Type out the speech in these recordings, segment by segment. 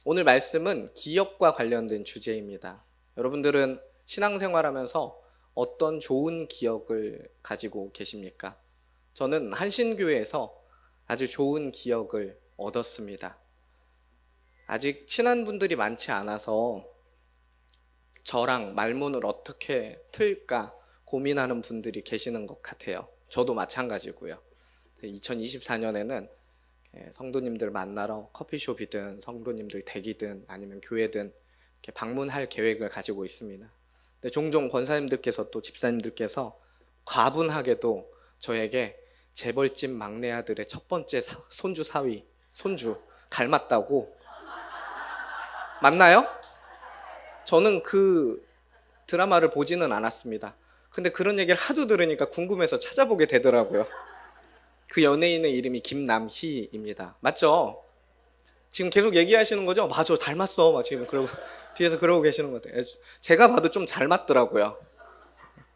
오늘 말씀은 기억과 관련된 주제입니다. 여러분들은 신앙생활하면서 어떤 좋은 기억을 가지고 계십니까? 저는 한신교회에서 아주 좋은 기억을 얻었습니다. 아직 친한 분들이 많지 않아서 저랑 말문을 어떻게 틀까 고민하는 분들이 계시는 것 같아요. 저도 마찬가지고요. 2024년에는 성도님들 만나러 커피숍이든 성도님들 댁이든 아니면 교회든 이렇게 방문할 계획을 가지고 있습니다. 근데 종종 권사님들께서 또 집사님들께서 과분하게도 저에게 재벌집 막내 아들의 첫 번째 손주 사위, 손주 닮았다고. 맞나요? 저는 그 드라마를 보지는 않았습니다. 근데 그런 얘기를 하도 들으니까 궁금해서 찾아보게 되더라고요. 그 연예인의 이름이 김남희입니다. 맞죠? 지금 계속 얘기하시는 거죠? 맞아, 닮았어. 막 지금 그러고 뒤에서 그러고 계시는 것 같아요. 제가 봐도 좀 잘 맞더라고요.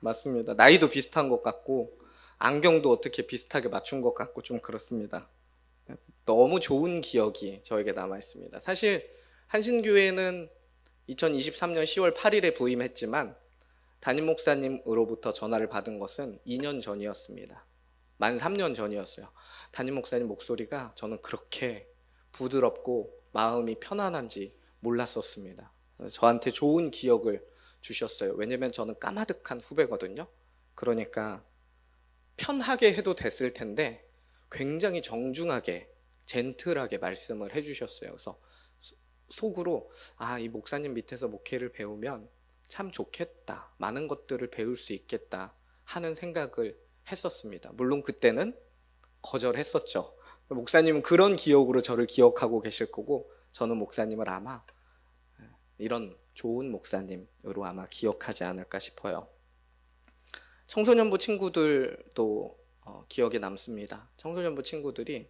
맞습니다. 나이도 비슷한 것 같고 안경도 어떻게 비슷하게 맞춘 것 같고 좀 그렇습니다. 너무 좋은 기억이 저에게 남아 있습니다. 사실 한신교회는 2023년 10월 8일에 부임했지만 담임 목사님으로부터 전화를 받은 것은 2년 전이었습니다. 만 3년 전이었어요. 담임 목사님 목소리가 저는 그렇게 부드럽고 마음이 편안한지 몰랐었습니다. 저한테 좋은 기억을 주셨어요. 왜냐면 저는 까마득한 후배거든요. 그러니까 편하게 해도 됐을 텐데 굉장히 정중하게 젠틀하게 말씀을 해주셨어요. 그래서 속으로 이 목사님 밑에서 목회를 배우면 참 좋겠다, 많은 것들을 배울 수 있겠다 하는 생각을 했었습니다. 물론 그때는 거절했었죠. 목사님은 그런 기억으로 저를 기억하고 계실 거고 저는 목사님을 아마 이런 좋은 목사님으로 아마 기억하지 않을까 싶어요. 청소년부 친구들도 기억에 남습니다. 청소년부 친구들이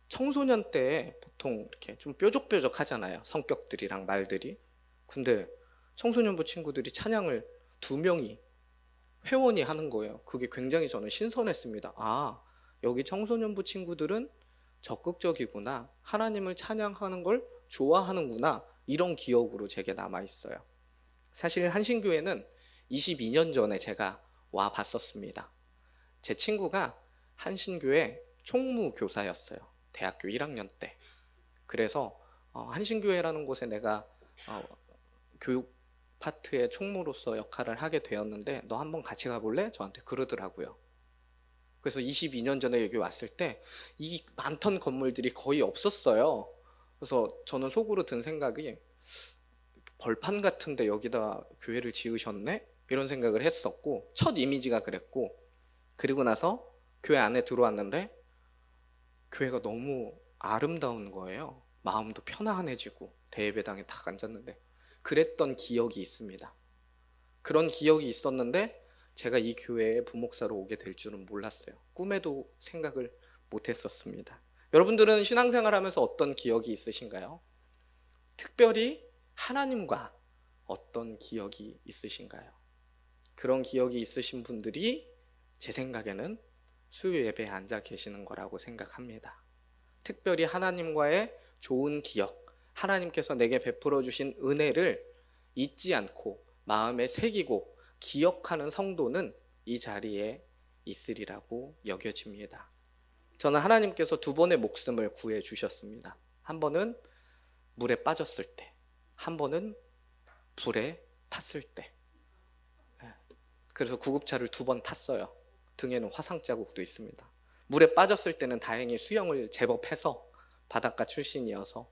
청소년 때 보통 이렇게 좀 뾰족뾰족 하잖아요. 성격들이랑 말들이. 근데 청소년부 친구들이 찬양을 2명이 회원이 하는 거예요. 그게 굉장히 저는 신선했습니다. 여기 청소년부 친구들은 적극적이구나. 하나님을 찬양하는 걸 좋아하는구나. 이런 기억으로 제게 남아있어요. 사실 한신교회는 22년 전에 제가 와 봤었습니다. 제 친구가 한신교회 총무교사였어요. 대학교 1학년 때. 그래서 한신교회라는 곳에 내가 교육 파트의 총무로서 역할을 하게 되었는데 너 한번 같이 가볼래? 저한테 그러더라고요. 그래서 22년 전에 여기 왔을 때 이 많던 건물들이 거의 없었어요. 그래서 저는 속으로 든 생각이 벌판 같은데 여기다 교회를 지으셨네? 이런 생각을 했었고 첫 이미지가 그랬고, 그리고 나서 교회 안에 들어왔는데 교회가 너무 아름다운 거예요. 마음도 편안해지고 대예배당에 딱 앉았는데 그랬던 기억이 있습니다. 그런 기억이 있었는데 제가 이 교회에 부목사로 오게 될 줄은 몰랐어요. 꿈에도 생각을 못했었습니다. 여러분들은 신앙생활 하면서 어떤 기억이 있으신가요? 특별히 하나님과 어떤 기억이 있으신가요? 그런 기억이 있으신 분들이 제 생각에는 수요 예배에 앉아 계시는 거라고 생각합니다. 특별히 하나님과의 좋은 기억, 하나님께서 내게 베풀어 주신 은혜를 잊지 않고 마음에 새기고 기억하는 성도는 이 자리에 있으리라고 여겨집니다. 저는 하나님께서 2번의 목숨을 구해 주셨습니다. 한 번은 물에 빠졌을 때, 한 번은 불에 탔을 때. 그래서 구급차를 2번 탔어요. 등에는 화상 자국도 있습니다. 물에 빠졌을 때는 다행히 수영을 제법 해서 바닷가 출신이어서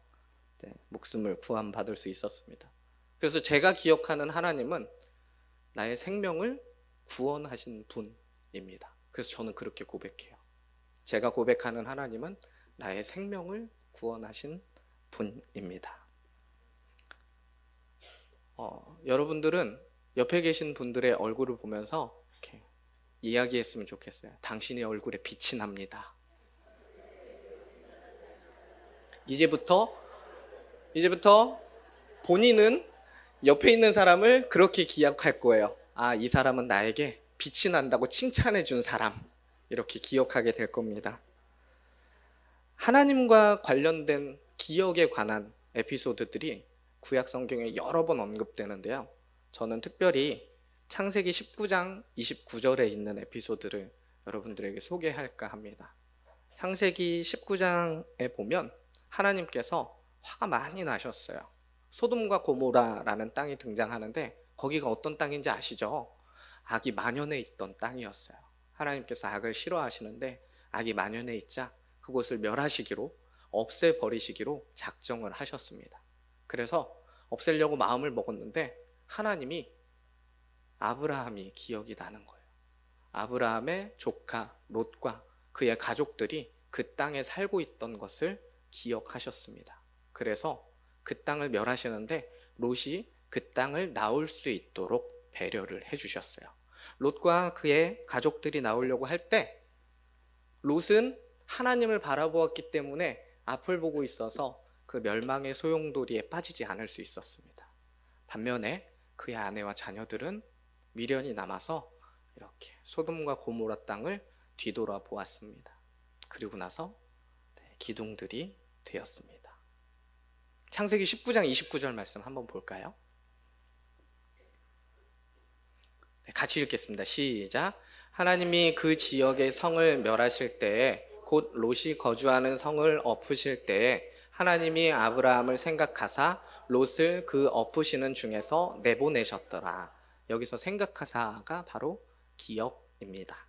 목숨을 구원받을 수 있었습니다. 그래서 제가 기억하는 하나님은 나의 생명을 구원하신 분입니다. 그래서 저는 그렇게 고백해요. 제가 고백하는 하나님은 나의 생명을 구원하신 분입니다. 여러분들은 옆에 계신 분들의 얼굴을 보면서 이렇게 이야기했으면 좋겠어요. 당신의 얼굴에 빛이 납니다. 이제부터 본인은 옆에 있는 사람을 그렇게 기억할 거예요. 이 사람은 나에게 빛이 난다고 칭찬해 준 사람. 이렇게 기억하게 될 겁니다. 하나님과 관련된 기억에 관한 에피소드들이 구약 성경에 여러 번 언급되는데요. 저는 특별히 창세기 19장 29절에 있는 에피소드를 여러분들에게 소개할까 합니다. 창세기 19장에 보면 하나님께서 화가 많이 나셨어요. 소돔과 고모라라는 땅이 등장하는데 거기가 어떤 땅인지 아시죠? 악이 만연해 있던 땅이었어요. 하나님께서 악을 싫어하시는데 악이 만연해 있자 그곳을 멸하시기로, 없애버리시기로 작정을 하셨습니다. 그래서 없애려고 마음을 먹었는데 하나님이 아브라함이 기억이 나는 거예요. 아브라함의 조카 롯과 그의 가족들이 그 땅에 살고 있던 것을 기억하셨습니다. 그래서 그 땅을 멸하시는데 롯이 그 땅을 나올 수 있도록 배려를 해주셨어요. 롯과 그의 가족들이 나오려고 할 때 롯은 하나님을 바라보았기 때문에 앞을 보고 있어서 그 멸망의 소용돌이에 빠지지 않을 수 있었습니다. 반면에 그의 아내와 자녀들은 미련이 남아서 이렇게 소돔과 고모라 땅을 뒤돌아 보았습니다. 그리고 나서 기둥들이 되었습니다. 창세기 19장 29절 말씀 한번 볼까요? 같이 읽겠습니다. 시작. 하나님이 그 지역의 성을 멸하실 때에 곧 롯이 거주하는 성을 엎으실 때에 하나님이 아브라함을 생각하사 롯을 그 엎으시는 중에서 내보내셨더라. 여기서 생각하사가 바로 기억입니다.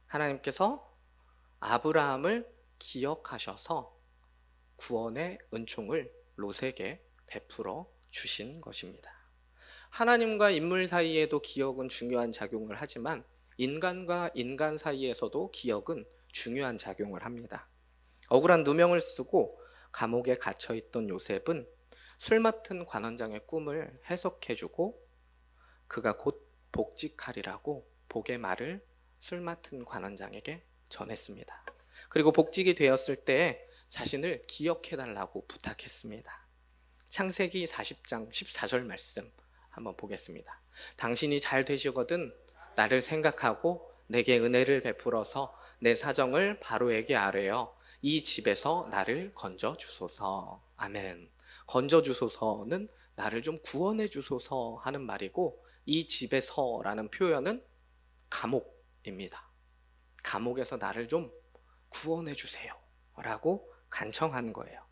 하나님께서 아브라함을 기억하셔서 구원의 은총을 롯에게 베풀어 주신 것입니다. 하나님과 인물 사이에도 기억은 중요한 작용을 하지만 인간과 인간 사이에서도 기억은 중요한 작용을 합니다. 억울한 누명을 쓰고 감옥에 갇혀있던 요셉은 술 맡은 관원장의 꿈을 해석해주고 그가 곧 복직하리라고 복의 말을 술 맡은 관원장에게 전했습니다. 그리고 복직이 되었을 때 자신을 기억해달라고 부탁했습니다. 창세기 40장 14절 말씀 한번 보겠습니다. 당신이 잘 되시거든 나를 생각하고 내게 은혜를 베풀어서 내 사정을 바로에게 아뢰어 이 집에서 나를 건져 주소서. 아멘. 건져 주소서는 나를 좀 구원해 주소서 하는 말이고, 이 집에서라는 표현은 감옥입니다. 감옥에서 나를 좀 구원해 주세요 라고 간청한 거예요.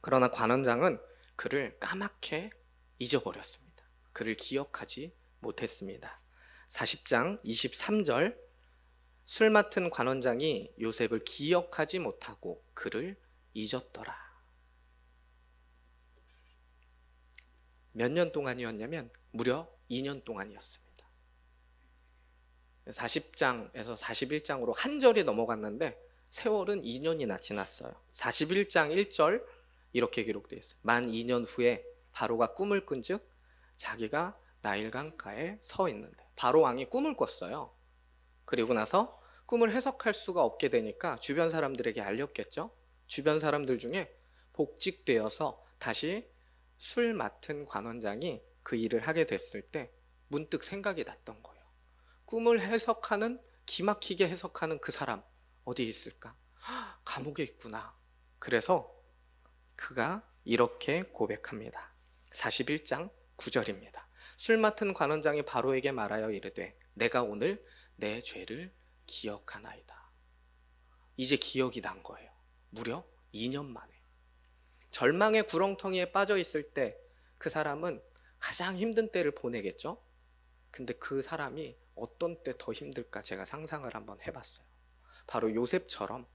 그러나 관원장은 그를 까맣게 잊어버렸습니다. 그를 기억하지 못했습니다. 40장 23절 술 맡은 관원장이 요셉을 기억하지 못하고 그를 잊었더라. 몇 년 동안이었냐면 무려 2년 동안이었습니다. 40장에서 41장으로 한 절이 넘어갔는데 세월은 2년이나 지났어요. 41장 1절 이렇게 기록되어 있어요. 만 2년 후에 바로가 꿈을 꾼즉 자기가 나일 강가에 서 있는데, 바로 왕이 꿈을 꿨어요. 그리고 나서 꿈을 해석할 수가 없게 되니까 주변 사람들에게 알렸겠죠. 주변 사람들 중에 복직되어서 다시 술 맡은 관원장이 그 일을 하게 됐을 때 문득 생각이 났던 거예요. 꿈을 해석하는, 기막히게 해석하는 그 사람 어디에 있을까? 감옥에 있구나. 그래서 그가 이렇게 고백합니다. 41장 9절입니다. 술 맡은 관원장이 바로에게 말하여 이르되 내가 오늘 내 죄를 기억하나이다. 이제 기억이 난 거예요. 무려 2년 만에. 절망의 구렁텅이에 빠져 있을 때 그 사람은 가장 힘든 때를 보내겠죠. 근데 그 사람이 어떤 때 더 힘들까 제가 상상을 한번 해봤어요. 바로 요셉처럼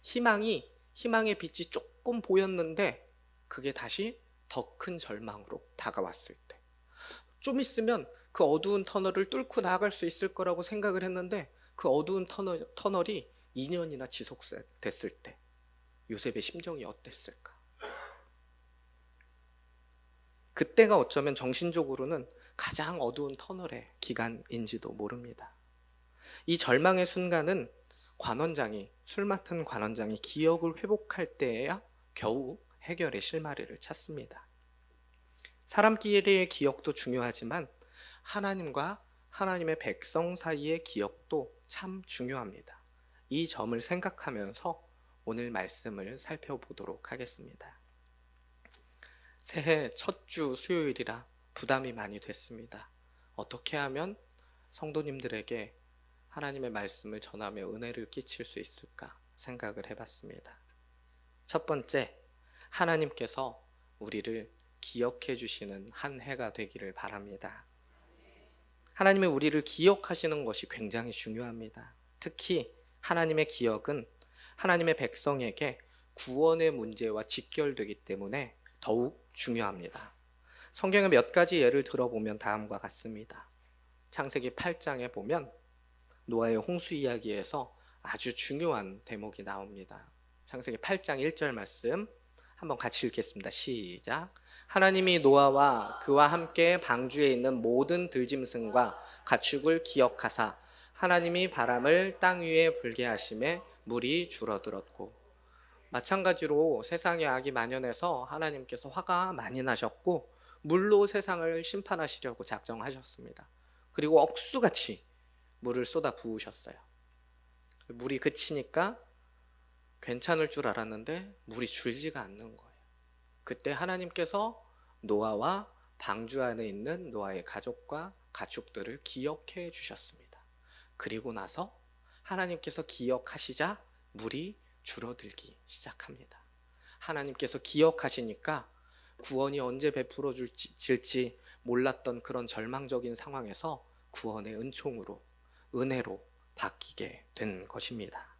희망의 빛이 조금 보였는데 그게 다시 더 큰 절망으로 다가왔을 때, 좀 있으면 그 어두운 터널을 뚫고 나아갈 수 있을 거라고 생각을 했는데 그 어두운 터널이 2년이나 지속됐을 때 요셉의 심정이 어땠을까? 그때가 어쩌면 정신적으로는 가장 어두운 터널의 기간인지도 모릅니다. 이 절망의 순간은 술 맡은 관원장이 기억을 회복할 때에야 겨우 해결의 실마리를 찾습니다. 사람끼리의 기억도 중요하지만 하나님과 하나님의 백성 사이의 기억도 참 중요합니다. 이 점을 생각하면서 오늘 말씀을 살펴보도록 하겠습니다. 새해 첫 주 수요일이라 부담이 많이 됐습니다. 어떻게 하면 성도님들에게 하나님의 말씀을 전하며 은혜를 끼칠 수 있을까 생각을 해봤습니다. 첫 번째, 하나님께서 우리를 기억해 주시는 한 해가 되기를 바랍니다. 하나님이 우리를 기억하시는 것이 굉장히 중요합니다. 특히 하나님의 기억은 하나님의 백성에게 구원의 문제와 직결되기 때문에 더욱 중요합니다. 성경의 몇 가지 예를 들어보면 다음과 같습니다. 창세기 8장에 보면 노아의 홍수 이야기에서 아주 중요한 대목이 나옵니다. 창세기 8장 1절 말씀 한번 같이 읽겠습니다. 시작. 하나님이 노아와 그와 함께 방주에 있는 모든 들짐승과 가축을 기억하사 하나님이 바람을 땅 위에 불게 하심에 물이 줄어들었고. 마찬가지로 세상에 악이 만연해서 하나님께서 화가 많이 나셨고 물로 세상을 심판하시려고 작정하셨습니다. 그리고 억수같이 물을 쏟아 부으셨어요. 물이 그치니까 괜찮을 줄 알았는데 물이 줄지가 않는 거예요. 그때 하나님께서 노아와 방주 안에 있는 노아의 가족과 가축들을 기억해 주셨습니다. 그리고 나서 하나님께서 기억하시자 물이 줄어들기 시작합니다. 하나님께서 기억하시니까 구원이 언제 베풀어질지 몰랐던 그런 절망적인 상황에서 구원의 은총으로, 은혜로 바뀌게 된 것입니다.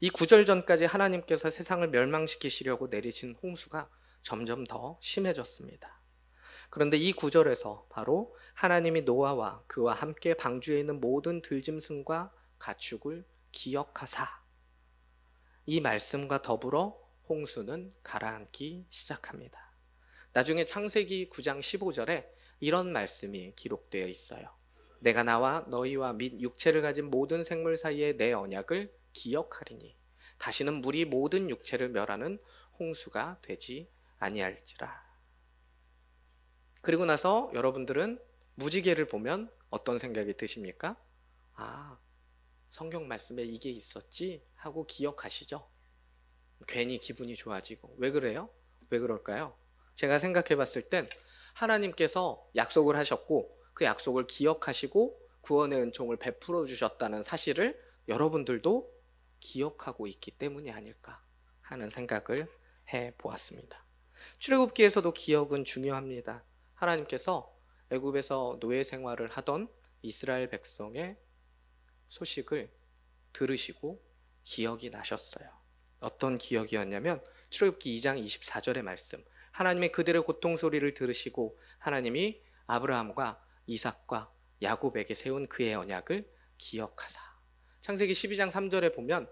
이 구절 전까지 하나님께서 세상을 멸망시키시려고 내리신 홍수가 점점 더 심해졌습니다. 그런데 이 구절에서 바로 하나님이 노아와 그와 함께 방주에 있는 모든 들짐승과 가축을 기억하사, 이 말씀과 더불어 홍수는 가라앉기 시작합니다. 나중에 창세기 9장 15절에 이런 말씀이 기록되어 있어요. 내가 나와 너희와 및 육체를 가진 모든 생물 사이에 내 언약을 기억하리니 다시는 물이 모든 육체를 멸하는 홍수가 되지 아니할지라. 그리고 나서 여러분들은 무지개를 보면 어떤 생각이 드십니까? 아, 성경 말씀에 이게 있었지 하고 기억하시죠? 괜히 기분이 좋아지고. 왜 그래요? 왜 그럴까요? 제가 생각해 봤을 땐 하나님께서 약속을 하셨고 그 약속을 기억하시고 구원의 은총을 베풀어 주셨다는 사실을 여러분들도 기억하고 있기 때문이 아닐까 하는 생각을 해 보았습니다. 출애굽기에서도 기억은 중요합니다. 하나님께서 애굽에서 노예 생활을 하던 이스라엘 백성의 소식을 들으시고 기억이 나셨어요. 어떤 기억이었냐면 출애굽기 2장 24절의 말씀. 하나님의 그들의 고통 소리를 들으시고 하나님이 아브라함과 이삭과 야곱에게 세운 그의 언약을 기억하사. 창세기 12장 3절에 보면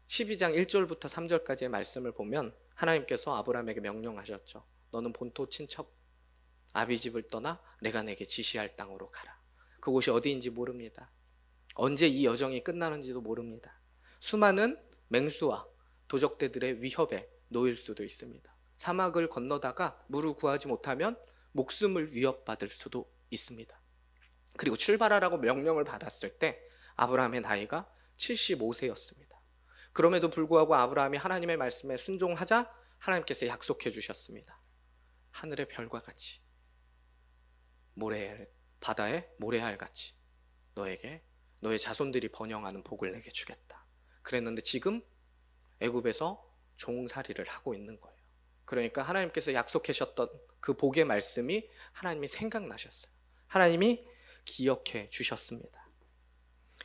12장 1절부터 3절까지의 말씀을 보면 하나님께서 아브라함에게 명령하셨죠. 너는 본토 친척 아비집을 떠나 내가 내게 지시할 땅으로 가라. 그곳이 어디인지 모릅니다. 언제 이 여정이 끝나는지도 모릅니다. 수많은 맹수와 도적대들의 위협에 놓일 수도 있습니다. 사막을 건너다가 물을 구하지 못하면 목숨을 위협받을 수도 있습니다. 그리고 출발하라고 명령을 받았을 때 아브라함의 나이가 75세였습니다. 그럼에도 불구하고 아브라함이 하나님의 말씀에 순종하자 하나님께서 약속해 주셨습니다. 하늘의 별과 같이 바다의 모래알 같이 너에게 너의 자손들이 번영하는 복을 내게 주겠다. 그랬는데 지금 애굽에서 종살이를 하고 있는 거예요. 그러니까 하나님께서 약속하셨던 그 복의 말씀이 하나님이 생각나셨어요. 하나님이 기억해 주셨습니다.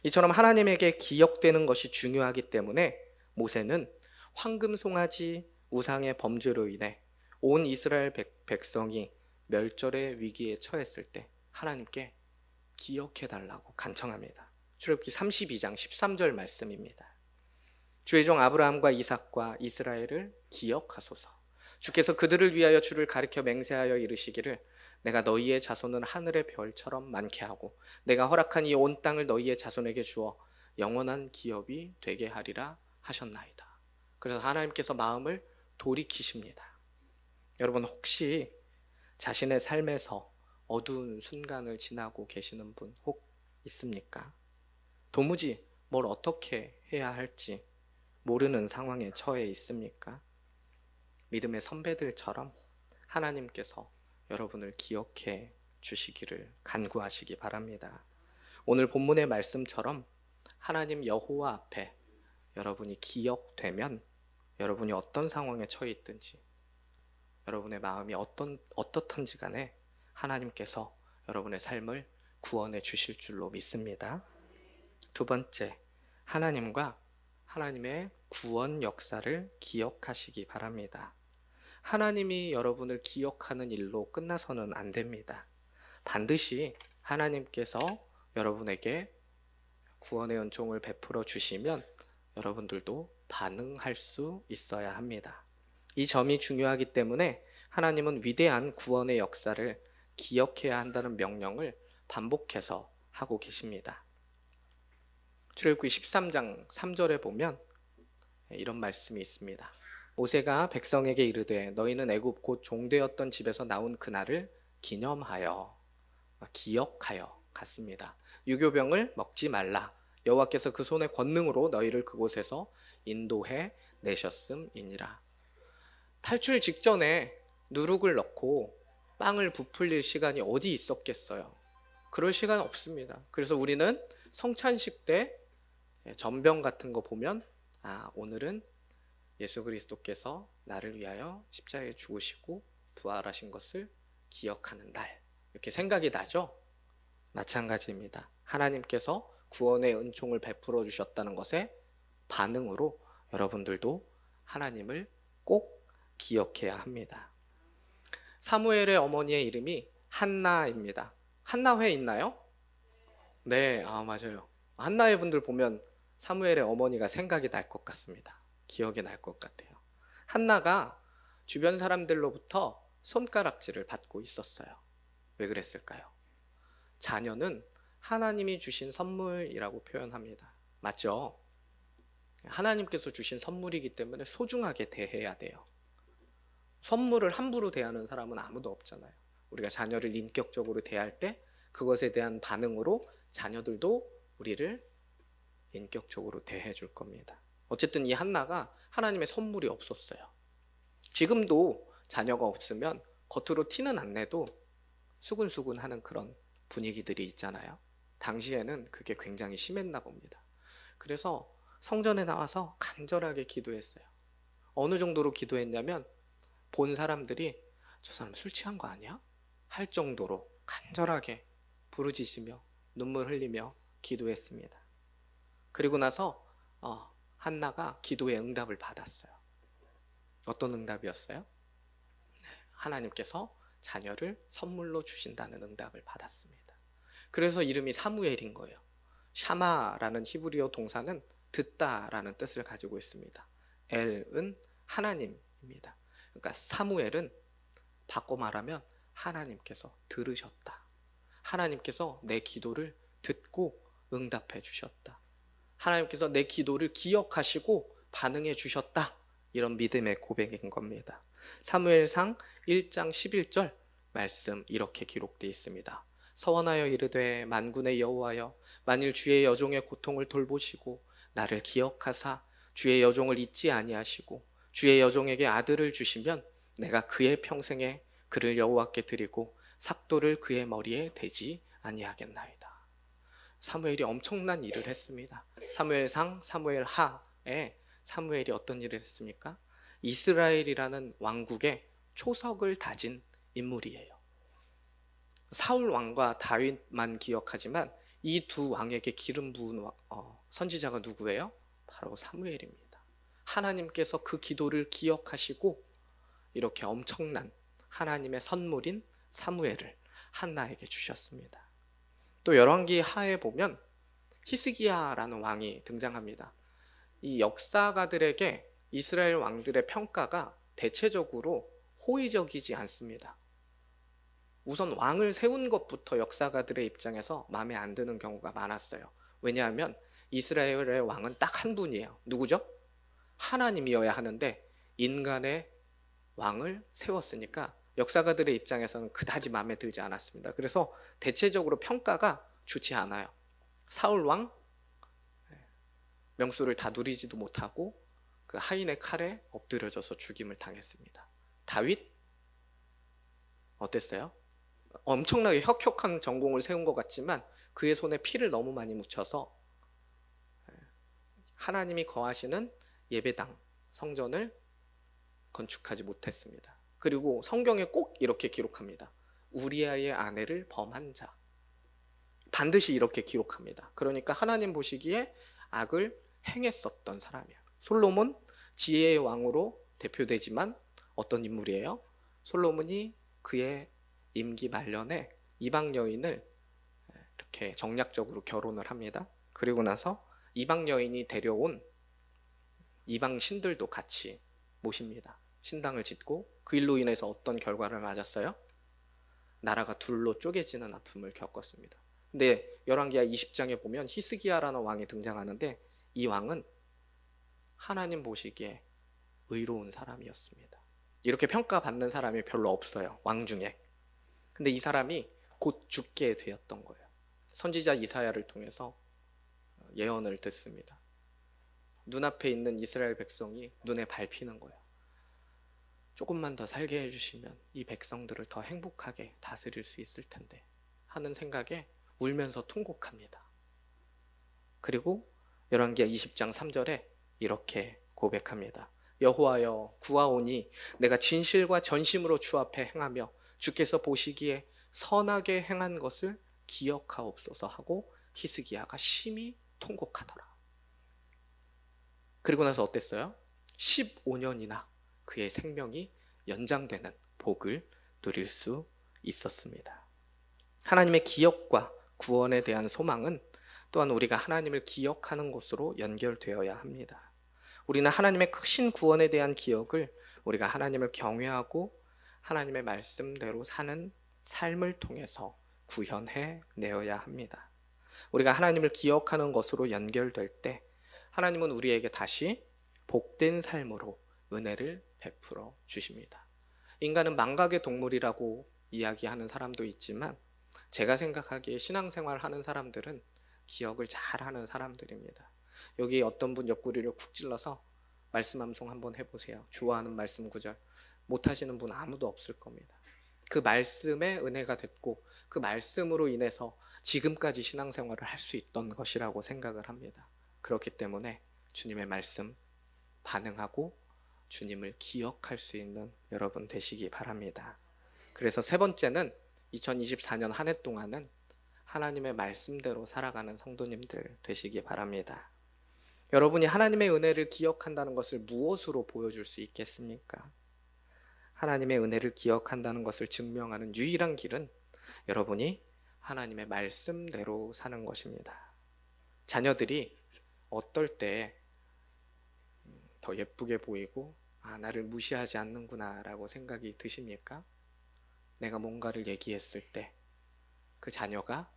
이처럼 하나님에게 기억되는 것이 중요하기 때문에 모세는 황금 송아지 우상의 범죄로 인해 온 이스라엘 백성이 멸절의 위기에 처했을 때 하나님께 기억해 달라고 간청합니다. 출애굽기 32장 13절 말씀입니다. 주의 종 아브라함과 이삭과 이스라엘을 기억하소서. 주께서 그들을 위하여 주를 가리켜 맹세하여 이르시기를 내가 너희의 자손은 하늘의 별처럼 많게 하고 내가 허락한 이 온 땅을 너희의 자손에게 주어 영원한 기업이 되게 하리라 하셨나이다. 그래서 하나님께서 마음을 돌이키십니다. 여러분 혹시 자신의 삶에서 어두운 순간을 지나고 계시는 분 혹 있습니까? 도무지 뭘 어떻게 해야 할지 모르는 상황에 처해 있습니까? 믿음의 선배들처럼 하나님께서 여러분을 기억해 주시기를 간구하시기 바랍니다. 오늘 본문의 말씀처럼 하나님 여호와 앞에 여러분이 기억되면 여러분이 어떤 상황에 처해 있든지 여러분의 마음이 어떻든지 간에 하나님께서 여러분의 삶을 구원해 주실 줄로 믿습니다. 두 번째, 하나님과 하나님의 구원 역사를 기억하시기 바랍니다. 하나님이 여러분을 기억하는 일로 끝나서는 안 됩니다. 반드시 하나님께서 여러분에게 구원의 은총을 베풀어 주시면 여러분들도 반응할 수 있어야 합니다. 이 점이 중요하기 때문에 하나님은 위대한 구원의 역사를 기억해야 한다는 명령을 반복해서 하고 계십니다. 출애굽기 13장 3절에 보면 이런 말씀이 있습니다. 모세가 백성에게 이르되 너희는 애굽 곧 종되었던 집에서 나온 그날을 기념하여 기억하여 갔습니다. 유교병을 먹지 말라. 여호와께서 그 손의 권능으로 너희를 그곳에서 인도해 내셨음이니라. 탈출 직전에 누룩을 넣고 빵을 부풀릴 시간이 어디 있었겠어요? 그럴 시간 없습니다. 그래서 우리는 성찬식 때 전병 같은 거 보면 오늘은 예수 그리스도께서 나를 위하여 십자가에 죽으시고 부활하신 것을 기억하는 날, 이렇게 생각이 나죠? 마찬가지입니다. 하나님께서 구원의 은총을 베풀어 주셨다는 것에 반응으로 여러분들도 하나님을 꼭 기억해야 합니다. 사무엘의 어머니의 이름이 한나입니다. 한나회 있나요? 네, 맞아요. 한나회 분들 보면 사무엘의 어머니가 생각이 날 것 같습니다. 기억이 날 것 같아요. 한나가 주변 사람들로부터 손가락질을 받고 있었어요. 왜 그랬을까요? 자녀는 하나님이 주신 선물이라고 표현합니다. 맞죠? 하나님께서 주신 선물이기 때문에 소중하게 대해야 돼요. 선물을 함부로 대하는 사람은 아무도 없잖아요. 우리가 자녀를 인격적으로 대할 때 그것에 대한 반응으로 자녀들도 우리를 인격적으로 대해 줄 겁니다. 어쨌든 이 한나가 하나님의 선물이 없었어요. 지금도 자녀가 없으면 겉으로 티는 안 내도 수근수근 하는 그런 분위기들이 있잖아요. 당시에는 그게 굉장히 심했나 봅니다. 그래서 성전에 나와서 간절하게 기도했어요. 어느 정도로 기도했냐면 본 사람들이 저 사람 술 취한 거 아니야? 할 정도로 간절하게 부르짖으며 눈물 흘리며 기도했습니다. 그리고 나서 한나가 기도의 응답을 받았어요. 어떤 응답이었어요? 하나님께서 자녀를 선물로 주신다는 응답을 받았습니다. 그래서 이름이 사무엘인 거예요. 샤마라는 히브리어 동사는 듣다라는 뜻을 가지고 있습니다. 엘은 하나님입니다. 그러니까 사무엘은 바꿔 말하면 하나님께서 들으셨다. 하나님께서 내 기도를 듣고 응답해 주셨다. 하나님께서 내 기도를 기억하시고 반응해 주셨다. 이런 믿음의 고백인 겁니다. 사무엘상 1장 11절 말씀 이렇게 기록되어 있습니다. 서원하여 이르되 만군의 여호와여 만일 주의 여종의 고통을 돌보시고 나를 기억하사 주의 여종을 잊지 아니하시고 주의 여종에게 아들을 주시면 내가 그의 평생에 그를 여호와께 드리고 삭도를 그의 머리에 대지 아니하겠나이다. 사무엘이 엄청난 일을 했습니다. 사무엘상 사무엘하에 사무엘이 어떤 일을 했습니까? 이스라엘이라는 왕국의 초석을 다진 인물이에요. 사울 왕과 다윗만 기억하지만 이 두 왕에게 기름 부은 선지자가 누구예요? 바로 사무엘입니다. 하나님께서 그 기도를 기억하시고 이렇게 엄청난 하나님의 선물인 사무엘을 한나에게 주셨습니다. 또 열왕기 하에 보면 히스기야라는 왕이 등장합니다. 이 역사가들에게 이스라엘 왕들의 평가가 대체적으로 호의적이지 않습니다. 우선 왕을 세운 것부터 역사가들의 입장에서 마음에 안 드는 경우가 많았어요. 왜냐하면 이스라엘의 왕은 딱 한 분이에요. 누구죠? 하나님이어야 하는데 인간의 왕을 세웠으니까 역사가들의 입장에서는 그다지 마음에 들지 않았습니다. 그래서 대체적으로 평가가 좋지 않아요. 사울 왕 명수를 다 누리지도 못하고 그 하인의 칼에 엎드려져서 죽임을 당했습니다. 다윗 어땠어요? 엄청나게 혁혁한 전공을 세운 것 같지만 그의 손에 피를 너무 많이 묻혀서 하나님이 거하시는 예배당, 성전을 건축하지 못했습니다. 그리고 성경에 꼭 이렇게 기록합니다. 우리아의 아내를 범한 자. 반드시 이렇게 기록합니다. 그러니까 하나님 보시기에 악을 행했었던 사람이야. 솔로몬 지혜의 왕으로 대표되지만 어떤 인물이에요? 솔로몬이 그의 임기 말년에 이방 여인을 이렇게 정략적으로 결혼을 합니다. 그리고 나서 이방 여인이 데려온 이방 신들도 같이 모십니다. 신당을 짓고 그 일로 인해서 어떤 결과를 맞았어요? 나라가 둘로 쪼개지는 아픔을 겪었습니다. 근데 열왕기하 20장에 보면 히스기야라는 왕이 등장하는데 이 왕은 하나님 보시기에 의로운 사람이었습니다. 이렇게 평가받는 사람이 별로 없어요, 왕 중에. 근데 이 사람이 곧 죽게 되었던 거예요. 선지자 이사야를 통해서 예언을 듣습니다. 눈앞에 있는 이스라엘 백성이 눈에 밟히는 거예요. 조금만 더 살게 해주시면 이 백성들을 더 행복하게 다스릴 수 있을 텐데 하는 생각에 울면서 통곡합니다. 그리고 열왕기하 20장 3절에 이렇게 고백합니다. 여호와여 구하오니 내가 진실과 전심으로 주 앞에 행하며 주께서 보시기에 선하게 행한 것을 기억하옵소서 하고 히스기야가 심히 통곡하더라. 그리고 나서 어땠어요? 15년이나 그의 생명이 연장되는 복을 누릴 수 있었습니다. 하나님의 기억과 구원에 대한 소망은 또한 우리가 하나님을 기억하는 것으로 연결되어야 합니다. 우리는 하나님의 크신 구원에 대한 기억을 우리가 하나님을 경외하고 하나님의 말씀대로 사는 삶을 통해서 구현해 내어야 합니다. 우리가 하나님을 기억하는 것으로 연결될 때 하나님은 우리에게 다시 복된 삶으로 은혜를 베풀어 주십니다. 인간은 망각의 동물이라고 이야기하는 사람도 있지만 제가 생각하기에 신앙생활 하는 사람들은 기억을 잘하는 사람들입니다. 여기 어떤 분 옆구리를 쿡 찔러서 말씀 암송 한번 해보세요. 좋아하는 말씀 구절. 못하시는 분 아무도 없을 겁니다. 그 말씀에 은혜가 됐고 그 말씀으로 인해서 지금까지 신앙생활을 할 수 있던 것이라고 생각을 합니다. 그렇기 때문에 주님의 말씀 반응하고 주님을 기억할 수 있는 여러분 되시기 바랍니다. 그래서 세 번째는 2024년 한 해 동안은 하나님의 말씀대로 살아가는 성도님들 되시기 바랍니다. 여러분이 하나님의 은혜를 기억한다는 것을 무엇으로 보여줄 수 있겠습니까? 하나님의 은혜를 기억한다는 것을 증명하는 유일한 길은 여러분이 하나님의 말씀대로 사는 것입니다. 자녀들이 어떨 때 더 예쁘게 보이고 나를 무시하지 않는구나 라고 생각이 드십니까? 내가 뭔가를 얘기했을 때 그 자녀가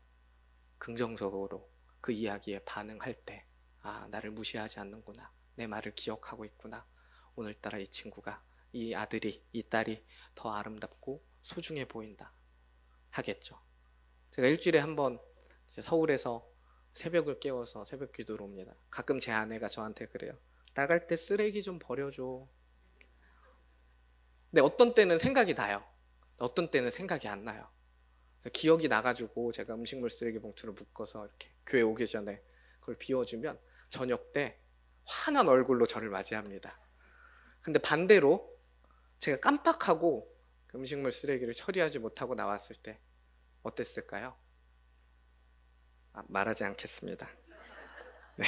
긍정적으로 그 이야기에 반응할 때 나를 무시하지 않는구나, 내 말을 기억하고 있구나, 오늘따라 이 친구가, 이 아들이, 이 딸이 더 아름답고 소중해 보인다 하겠죠. 제가 일주일에 한 번 서울에서 새벽을 깨워서 새벽 기도를 옵니다. 가끔 제 아내가 저한테 그래요. 나갈 때 쓰레기 좀 버려줘. 근데 어떤 때는 생각이 나요. 어떤 때는 생각이 안 나요. 그래서 기억이 나가지고 제가 음식물 쓰레기 봉투를 묶어서 이렇게 교회 오기 전에 그걸 비워주면 저녁 때 환한 얼굴로 저를 맞이합니다. 근데 반대로 제가 깜빡하고 음식물 쓰레기를 처리하지 못하고 나왔을 때 어땠을까요? 말하지 않겠습니다. 네.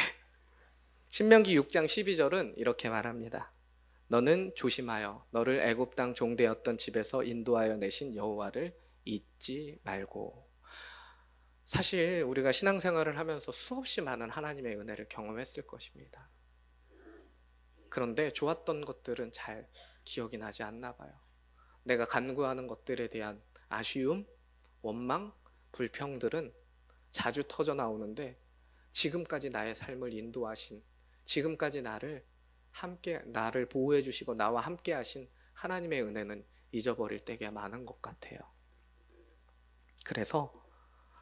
신명기 6장 12절은 이렇게 말합니다. 너는 조심하여 너를 애굽 땅 종되었던 집에서 인도하여 내신 여호와를 잊지 말고. 사실 우리가 신앙생활을 하면서 수없이 많은 하나님의 은혜를 경험했을 것입니다. 그런데 좋았던 것들은 잘 기억이 나지 않나 봐요. 내가 간구하는 것들에 대한 아쉬움, 원망, 불평들은 자주 터져 나오는데 지금까지 나의 삶을 인도하신, 지금까지 나를 보호해 주시고 나와 함께 하신 하나님의 은혜는 잊어버릴 때가 많은 것 같아요. 그래서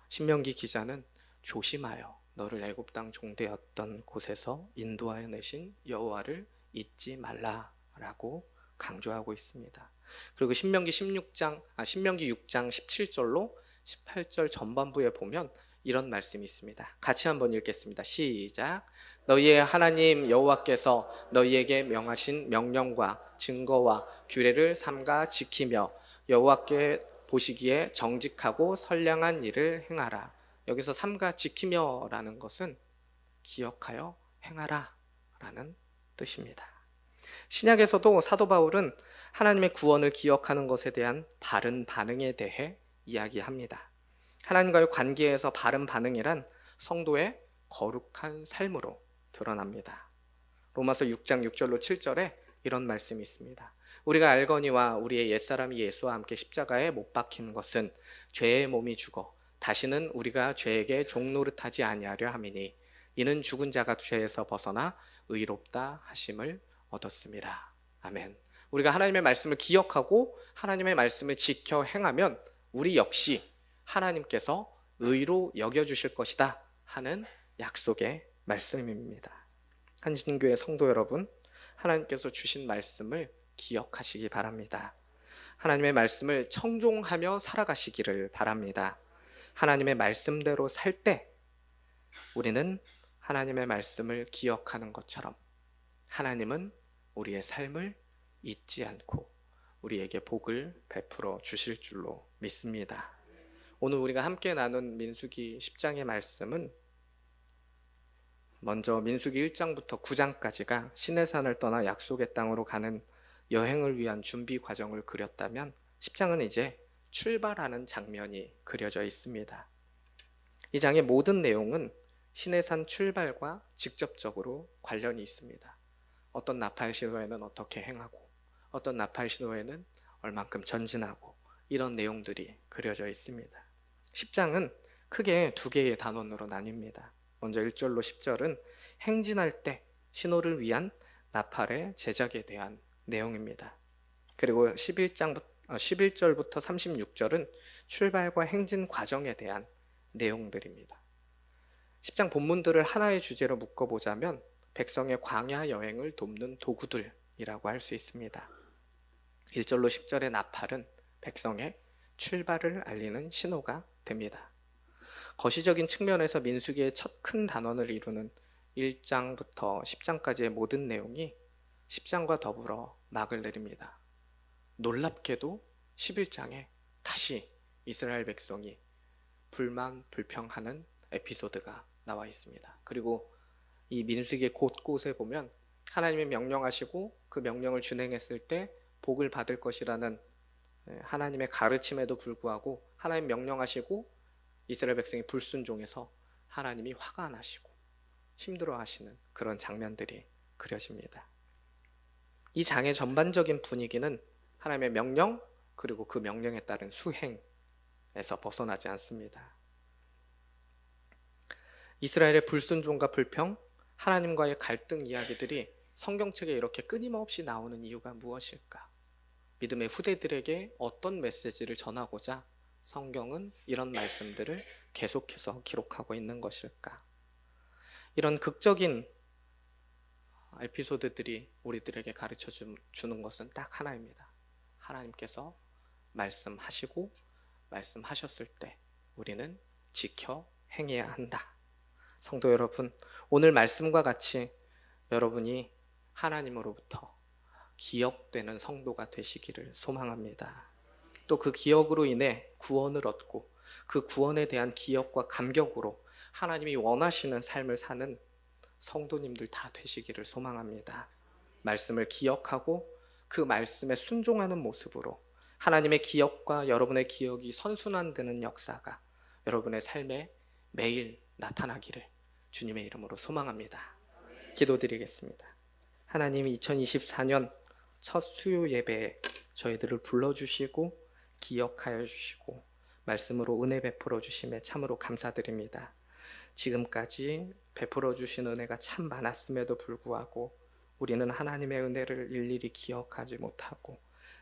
신명기 기자는 조심하여 너를 애굽 땅 종되었던 곳에서 인도하여 내신 여호와를 잊지 말라라고 강조하고 있습니다. 그리고 신명기 6장 17절로 18절 전반부에 보면 이런 말씀이 있습니다. 같이 한번 읽겠습니다. 시작. 너희의 하나님 여호와께서 너희에게 명하신 명령과 증거와 규례를 삼가 지키며 여호와께 보시기에 정직하고 선량한 일을 행하라. 여기서 삼가 지키며라는 것은 기억하여 행하라 라는 뜻입니다. 신약에서도 사도 바울은 하나님의 구원을 기억하는 것에 대한 바른 반응에 대해 이야기합니다. 하나님과의 관계에서 바른 반응이란 성도의 거룩한 삶으로 드러납니다. 로마서 6장 6절로 7절에 이런 말씀이 있습니다. 우리가 알거니와 우리의 옛사람이 예수와 함께 십자가에 못 박힌 것은 죄의 몸이 죽어 다시는 우리가 죄에게 종노릇하지 아니하려 함이니 이는 죽은 자가 죄에서 벗어나 의롭다 하심을 얻었습니다. 아멘. 우리가 하나님의 말씀을 기억하고 하나님의 말씀을 지켜 행하면 우리 역시 하나님께서 의로 여겨주실 것이다 하는 약속의 말씀입니다. 한신교회 성도 여러분, 하나님께서 주신 말씀을 기억하시기 바랍니다. 하나님의 말씀을 청종하며 살아가시기를 바랍니다. 하나님의 말씀대로 살 때 우리는 하나님의 말씀을 기억하는 것처럼 하나님은 우리의 삶을 잊지 않고 우리에게 복을 베풀어 주실 줄로 믿습니다. 오늘 우리가 함께 나눈 민수기 10장의 말씀은 먼저 민수기 1장부터 9장까지가 시내산을 떠나 약속의 땅으로 가는 여행을 위한 준비 과정을 그렸다면 10장은 이제 출발하는 장면이 그려져 있습니다. 이 장의 모든 내용은 시내산 출발과 직접적으로 관련이 있습니다. 어떤 나팔 신호에는 어떻게 행하고 어떤 나팔 신호에는 얼만큼 전진하고 이런 내용들이 그려져 있습니다. 10장은 크게 두 개의 단원으로 나뉩니다. 먼저 1절로 10절은 행진할 때 신호를 위한 나팔의 제작에 대한 내용입니다. 그리고 11절부터 36절은 출발과 행진 과정에 대한 내용들입니다. 10장 본문들을 하나의 주제로 묶어보자면 백성의 광야 여행을 돕는 도구들이라고 할 수 있습니다. 1절로 10절의 나팔은 백성의 출발을 알리는 신호가 됩니다. 거시적인 측면에서 민수기의 첫 큰 단원을 이루는 1장부터 10장까지의 모든 내용이 10장과 더불어 막을 내립니다. 놀랍게도 11장에 다시 이스라엘 백성이 불만 불평하는 에피소드가 나와 있습니다. 그리고 이 민수기의 곳곳에 보면 하나님이 명령하시고 그 명령을 준행했을 때 복을 받을 것이라는 하나님의 가르침에도 불구하고 하나님 명령하시고 이스라엘 백성이 불순종해서 하나님이 화가 나시고 힘들어하시는 그런 장면들이 그려집니다. 이 장의 전반적인 분위기는 하나님의 명령 그리고 그 명령에 따른 수행에서 벗어나지 않습니다. 이스라엘의 불순종과 불평, 하나님과의 갈등 이야기들이 성경책에 이렇게 끊임없이 나오는 이유가 무엇일까? 믿음의 후대들에게 어떤 메시지를 전하고자 성경은 이런 말씀들을 계속해서 기록하고 있는 것일까? 이런 극적인 에피소드들이 우리들에게 가르쳐 주는 것은 딱 하나입니다. 하나님께서 말씀하시고 말씀하셨을 때 우리는 지켜 행해야 한다. 성도 여러분, 오늘 말씀과 같이 여러분이 하나님으로부터 기억되는 성도가 되시기를 소망합니다. 또 그 기억으로 인해 구원을 얻고 그 구원에 대한 기억과 감격으로 하나님이 원하시는 삶을 사는 성도님들 다 되시기를 소망합니다. 말씀을 기억하고 그 말씀에 순종하는 모습으로 하나님의 기억과 여러분의 기억이 선순환되는 역사가 여러분의 삶에 매일 나타나기를 주님의 이름으로 소망합니다. 기도드리겠습니다. 하나님, 2024년 첫 수요 예배에 저희들을 불러주시고 기억하여 주시고 말씀으로 은혜 베풀어 주심에 참으로 감사드립니다. 지금까지 베풀어 주신 은혜가 참 많았음에도 불구하고 우리는 하나님의 은혜를 일일이 기억하지 못하고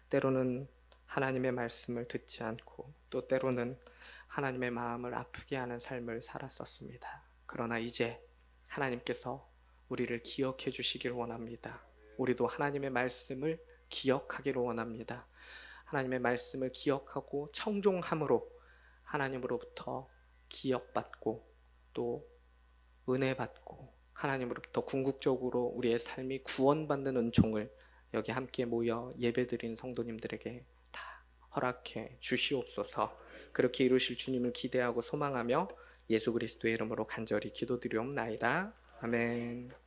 때로는 하나님의 말씀을 듣지 않고 또 때로는 하나님의 마음을 아프게 하는 삶을 살았었습니다. 그러나 이제 하나님께서 우리를 기억해 주시길 원합니다. 우리도 하나님의 말씀을 기억하기를 원합니다. 하나님의 말씀을 기억하고 청종함으로 하나님으로부터 기억받고 또 은혜 받고 하나님으로부터 궁극적으로 우리의 삶이 구원받는 은총을 여기 함께 모여 예배드린 성도님들에게 다 허락해 주시옵소서. 그렇게 이루실 주님을 기대하고 소망하며 예수 그리스도의 이름으로 간절히 기도드리옵나이다. 아멘.